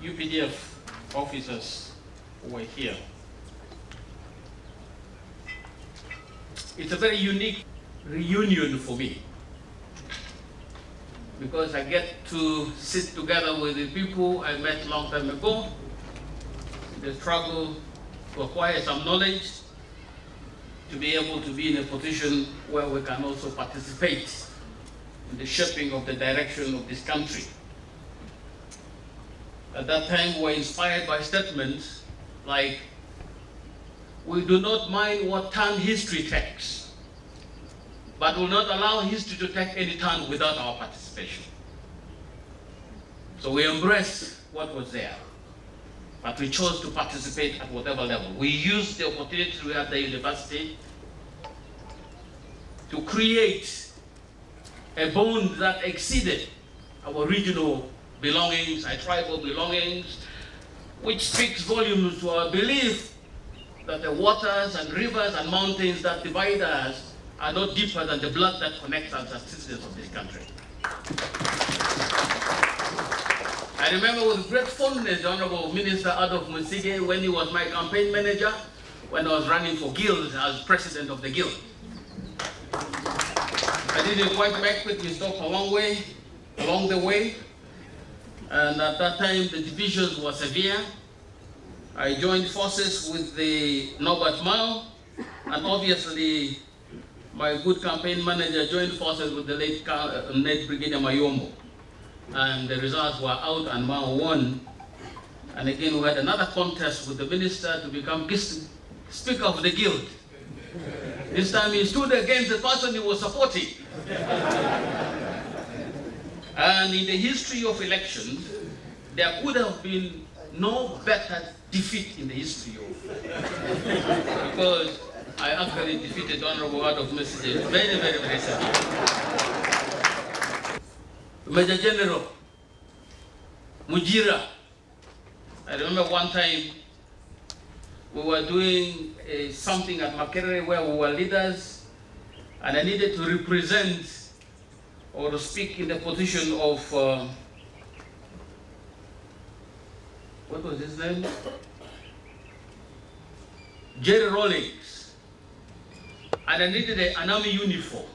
UPDF officers who were here. It's a very unique reunion for me, because I get to sit together with the people I met a long time ago, the struggle to acquire some knowledge, to be able to be in a position where we can also participate in the shaping of the direction of this country. At that time, we were inspired by statements like, we do not mind what turn history takes, but will not allow history to take any turn without our participation. So we embraced what was there, but we chose to participate at whatever level. We used the opportunity we had at the university to create a bond that exceeded our regional belongings, our tribal belongings, which speaks volumes to our belief that the waters and rivers and mountains that divide us are not deeper than the blood that connects us as citizens of this country. I remember with great fondness the Honorable Minister Adolf Musige when he was my campaign manager, when I was running for Guild as president of the Guild. I didn't quite make it, we stopped along the way. And at that time, the divisions were severe. I joined forces with the Norbert Mao, and obviously, my good campaign manager joined forces with the late Brigadier Mayombo. And the results were out and Mao won. And again, we had another contest with the minister to become Speaker of the Guild. This time he stood against the person he was supporting. And in the history of elections, there could have been no better defeat in the history of, because I actually defeated Honorable Adolf Message very, very, very sadly. Major General Mujira, I remember one time we were doing something at Makerere where we were leaders, and I needed to represent or to speak in the position of, what was his name? Jerry Rawlings. And I needed an army uniform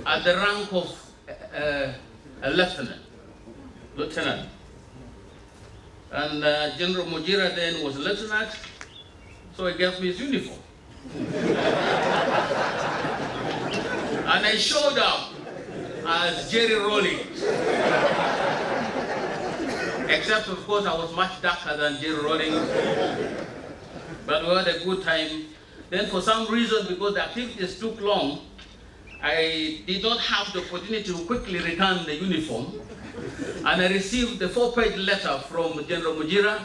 at the rank of a lieutenant. And General Mujira then was a lieutenant, so he gave me his uniform. And I showed up as Jerry Rawlings. Except, of course, I was much darker than Jerry Rawlings. But we had a good time. Then for some reason, because the activities took long, I did not have the opportunity to quickly return the uniform. And I received the 4-page letter from General Mujira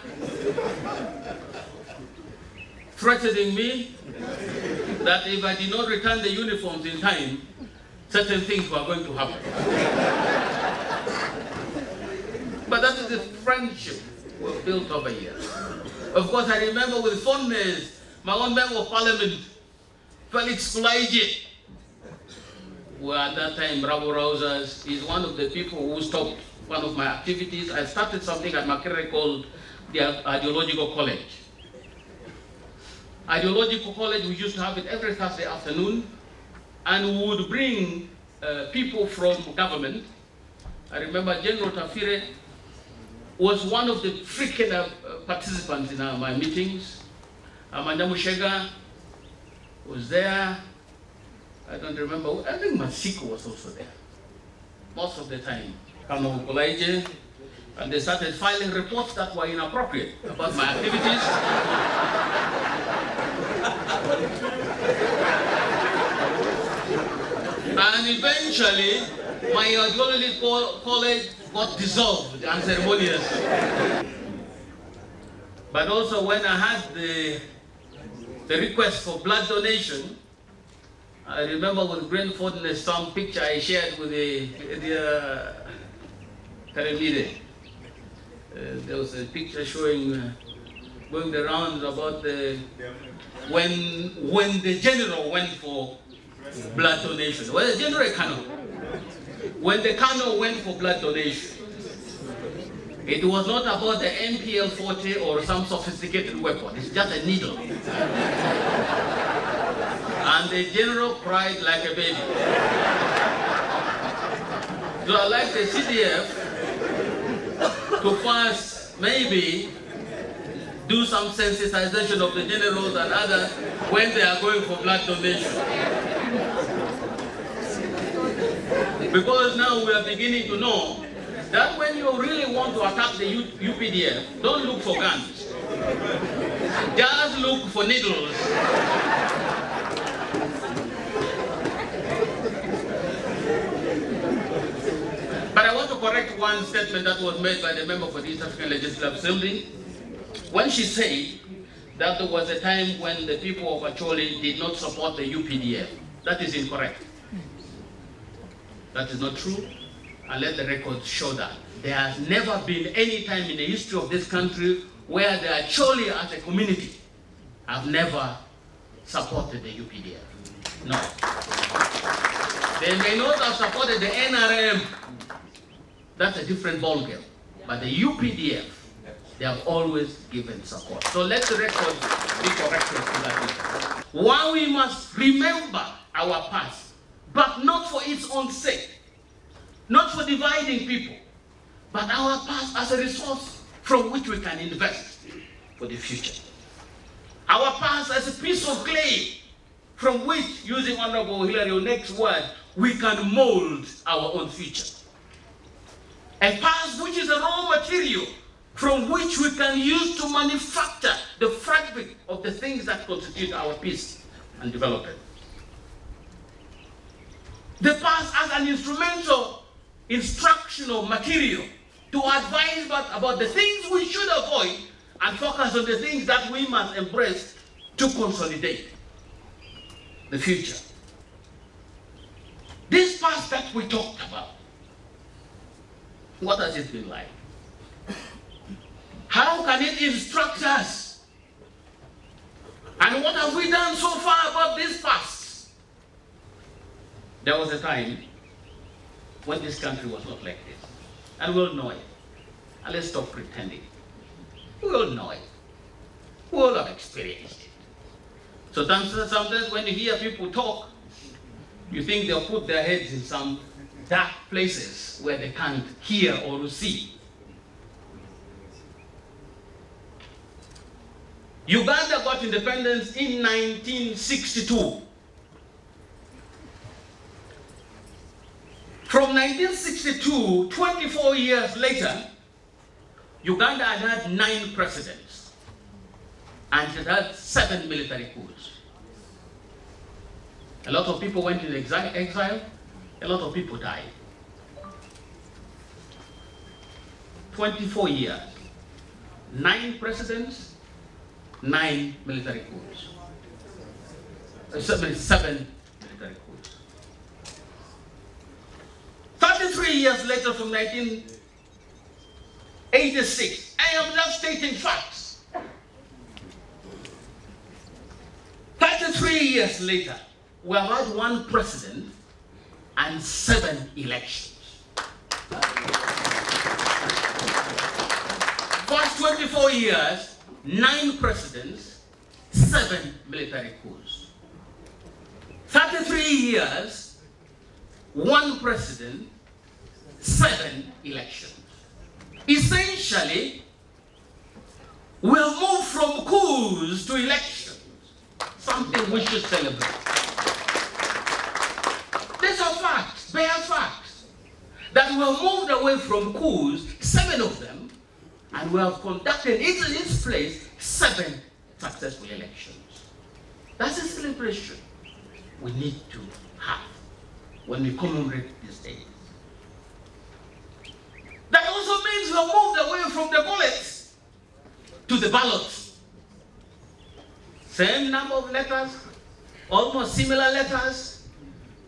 threatening me that if I did not return the uniforms in time, certain things were going to happen. But that is the friendship we built over years. Of course, I remember with fondness my own member of parliament, Felix Kulaije, who at that time, Bravo Rousers, is one of the people who stopped one of my activities. I started something at Makerere called the Ideological College. Ideological College, we used to have it every Thursday afternoon, and we would bring people from government. I remember General Tafire was one of the frequent participants in my meetings. Amanda Mushega was there. I don't remember, I think Masiko was also there, most of the time. Kano Kulaije, and they started filing reports that were inappropriate about my activities. And eventually, my ideological college got dissolved unceremoniously. But also when I had the request for blood donation, I remember with great fondness some picture I shared with the Tarehesita. There was a picture showing, going the rounds about when the general went for blood donation. Well, the general Kano. When the Kano went for blood donation. It was not about the MPL-40 or some sophisticated weapon. It's just a needle. And the general cried like a baby. So I like the CDF to first maybe do some sensitization of the generals and others when they are going for blood donation. Because now we are beginning to know that when you really want to attack the UPDF, don't look for guns. Just look for needles. But I want to correct one statement that was made by the member for the East African Legislative Assembly when she said that there was a time when the people of Acholi did not support the UPDF. That is incorrect. That is not true. And let the records show that. There has never been any time in the history of this country where the Acholi as a community have never supported the UPDF. No. They may not have supported the NRM. That's a different ballgame. But the UPDF, they have always given support. So let the records be corrected to that. While we must remember our past, but not for its own sake, not for dividing people, but our past as a resource from which we can invest for the future. Our past as a piece of clay from which, using Honorable Hillary Onek's word, we can mold our own future. A past which is a raw material from which we can use to manufacture the fabric of the things that constitute our peace and development. The past as an instrumental instructional material to advise about the things we should avoid and focus on the things that we must embrace to consolidate the future. This past that we talked about, what has it been like? How can it instruct us? And what have we done so far about this past? There was a time when this country was not like this. And we all know it. And let's stop pretending. We all know it. We all have experienced it. So sometimes when you hear people talk, you think they'll put their heads in some dark places where they can't hear or see. Uganda got independence in 1962. From 1962, 24 years later, Uganda had 9 presidents and it had 7 military coups. A lot of people went in exile, a lot of people died. 24 years, 9 presidents, 9 military coups. 7 military coups. 33 years later, from 1986, I am just stating facts. 33 years later, we have had 1 president and 7 elections. First 24 years, 9 presidents, 7 military coups. 33 years, 1 president, 7 elections. Essentially, we have moved from coups to elections, something we should celebrate. These are facts, bare facts, that we have moved away from coups, 7 of them, and we have conducted in its place 7 successful elections. That's a celebration we need to have when we commemorate these days. That also means we have moved away from the bullets to the ballots. Same number of letters, almost similar letters,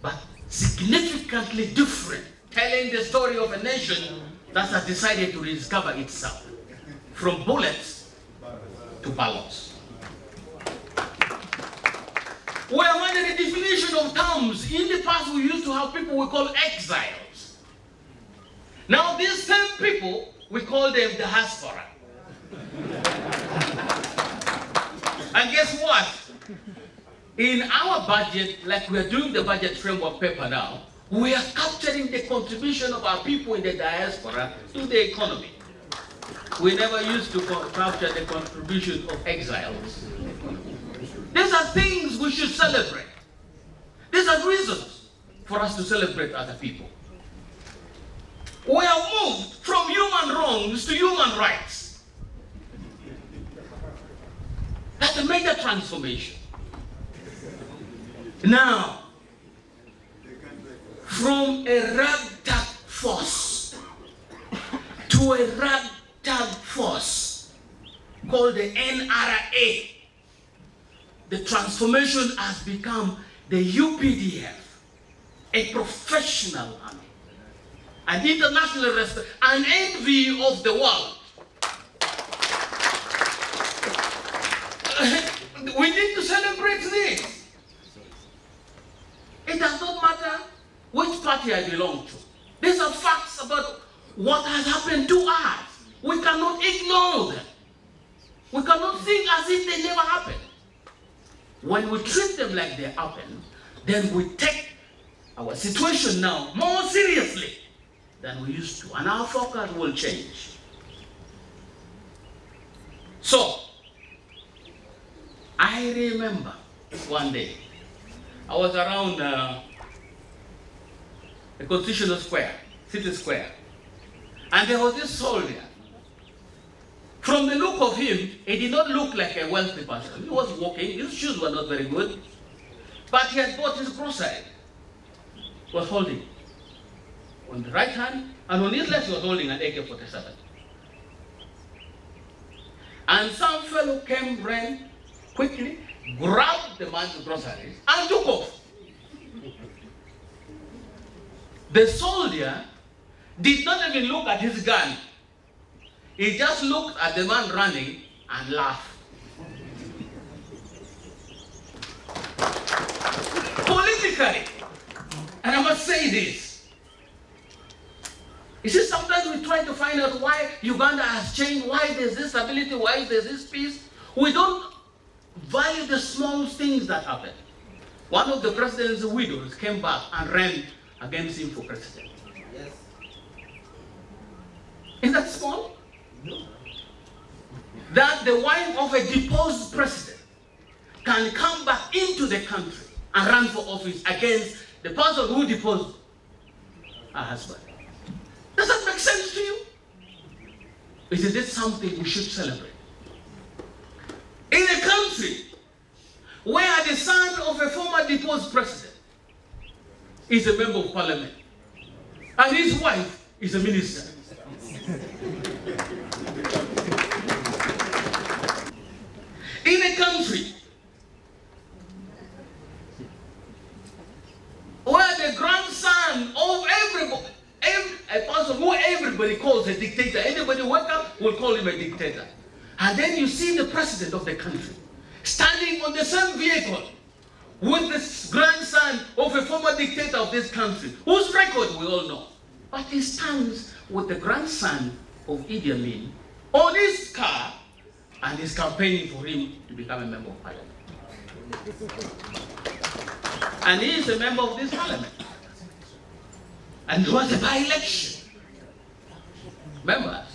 but significantly different, telling the story of a nation that has decided to rediscover itself from bullets to ballots. We have had a definition of terms. In the past, we used to have people we call exiles. Now, these same people we call them diaspora. And guess what? In our budget, like we are doing the budget framework paper now, we are capturing the contribution of our people in the diaspora to the economy. We never used to capture the contribution of exiles. These are things we should celebrate. These are reasons for us to celebrate other people. We have moved from human wrongs to human rights. That's a major transformation. Now, from a ragtag force to a ragtag force called the NRA, the transformation has become the UPDF, a professional army, an international respect, an envy of the world. We need to celebrate this. It does not matter which party I belong to. These are facts about what has happened to us. We cannot ignore them. We cannot think as if they never happened. When we treat them like they happen, then we take our situation now more seriously than we used to, and our focus will change. So, I remember one day, I was around the Constitutional Square, City Square, and there was this soldier. From the look of him, he did not look like a wealthy person. He was walking, his shoes were not very good, but he had bought his grocery. He was holding on the right hand, and on his left he was holding an AK-47. And some fellow came, ran quickly, grabbed the man's groceries, and took off. The soldier did not even look at his gun. He just looked at the man running and laughed. Politically, and I must say this, you see, sometimes we try to find out why Uganda has changed, why there's this stability, why there's this peace. We don't value the small things that happen. One of the president's widows came back and ran against him for president. Yes. Is that small? No. That the wife of a deposed president can come back into the country and run for office against the person who deposed her husband. Does that make sense to you? Isn't it something we should celebrate? In a country where the son of a former deposed president is a member of parliament and his wife is a minister. In a country where the grandson of everybody, a person who everybody calls a dictator, anybody wake up will call him a dictator. And then you see the president of the country standing on the same vehicle with the grandson of a former dictator of this country, whose record we all know. But he stands with the grandson of Idi Amin on his car and is campaigning for him to become a member of parliament. And he is a member of this parliament. And it was a by-election. Members.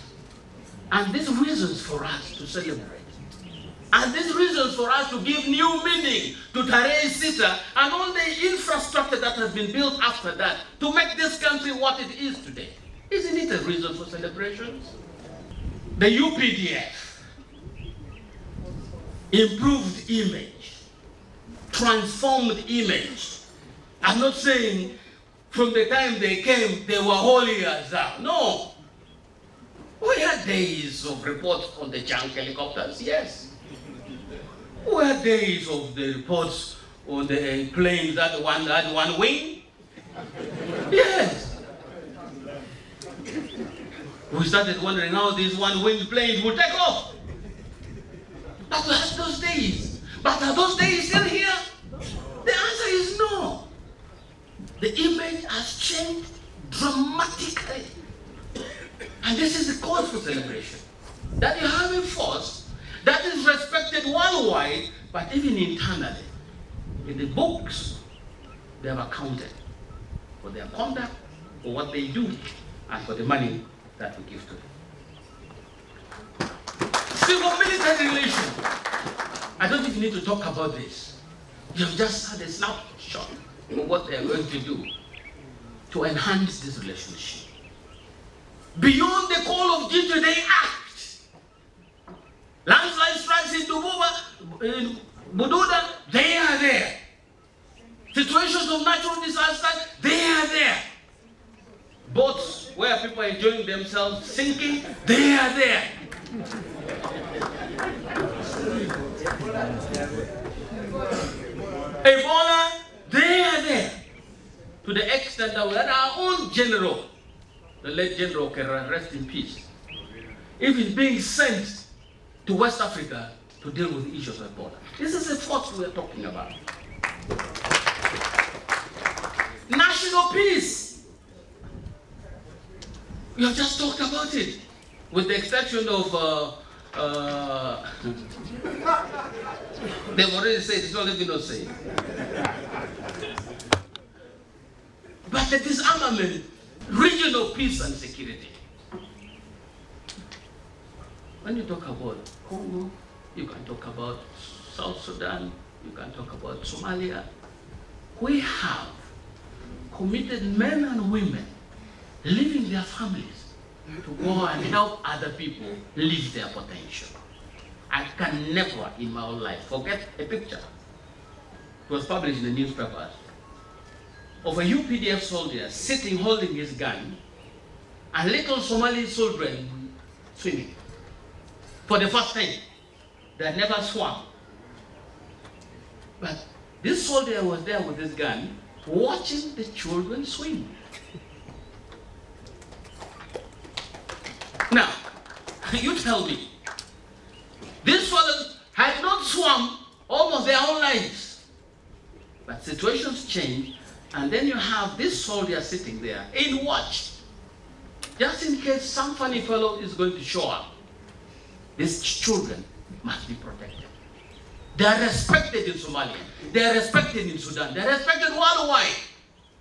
And these reasons for us to celebrate. And these reasons for us to give new meaning to Tarehesita and all the infrastructure that has been built after that to make this country what it is today. Isn't it a reason for celebrations? The UPDF, improved image, transformed image. I'm not saying from the time they came, they were holy as thou. No. We had days of reports on the junk helicopters, yes. We had days of the reports on the planes that had one wing. Yes. We started wondering how these one-winged planes would take off. But we had those days. But are those days still here? The answer is no. The image has changed dramatically. And And this is the cause for celebration. That you have a force that is respected worldwide, but even internally. In the books, they have accounted for their conduct, for what they do, and for the money that we give to them. Civil-military relations. I don't even need to talk about this. You've just had a snapshot of what they are going to do to enhance this relationship. Beyond the call of duty, they act. Landslide strikes in Bududa, they are there. Situations of natural disaster, they are there. Boats where people are enjoying themselves sinking, they are there. Ebola, they are there. To the extent that we had our own general, the late General Kerra, rest in peace, even being sent to West Africa to deal with the issues of Ebola. This is the force we are talking about. National peace. We have just talked about it, with the exception of they've already said it's not even not saying. But the disarmament, regional peace and security. When you talk about Congo, you can talk about South Sudan, you can talk about Somalia. We have committed men and women leaving their families to go and help other people live their potential. I can never in my whole life forget a picture. It was published in the newspapers of a UPDF soldier sitting holding his gun and little Somali children swimming. For the first time, they had never swam. But this soldier was there with his gun, watching the children swim. Now, you tell me, these fellows had not swum almost their whole lives. But situations change, and then you have this soldier sitting there in watch, just in case some funny fellow is going to show up. These children must be protected. They are respected in Somalia. They are respected in Sudan. They are respected worldwide.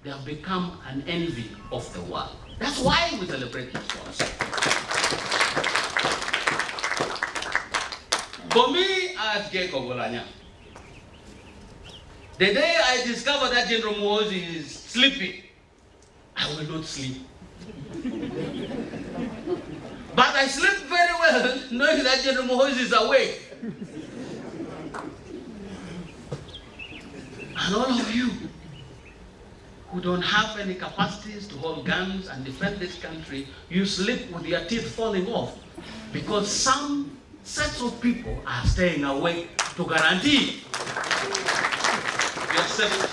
They have become an envy of the world. That's why we celebrate this force. For me, as Jacob Oulanyah, the day I discover that General Muhoozi is sleeping, I will not sleep. But I sleep very well knowing that General Muhoozi is awake. And all of you who don't have any capacities to hold guns and defend this country, you sleep with your teeth falling off because some sets of people are staying awake to guarantee your safety.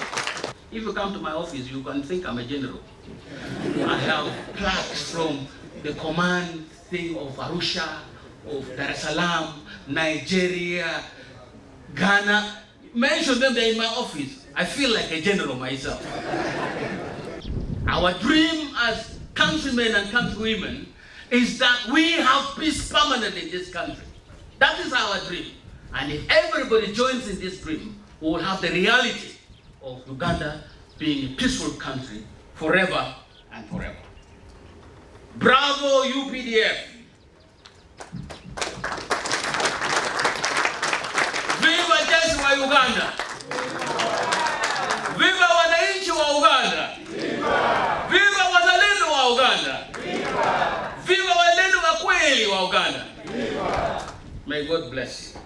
If you come to my office, you can think I'm a general. I have plaques from the command thing of Arusha, of Dar es Salaam, Nigeria, Ghana. Mention them there in my office. I feel like a general myself. Our dream as countrymen and countrywomen is that we have peace permanent in this country. That is our dream. And if everybody joins in this dream, we will have the reality of Uganda being a peaceful country forever and forever. Bravo, UPDF! Viva jeshi wa Uganda! Viva wananchi wa Uganda! Viva wazalendo wa Uganda! Viva wazalendo wa kweli wa Uganda! May God bless you.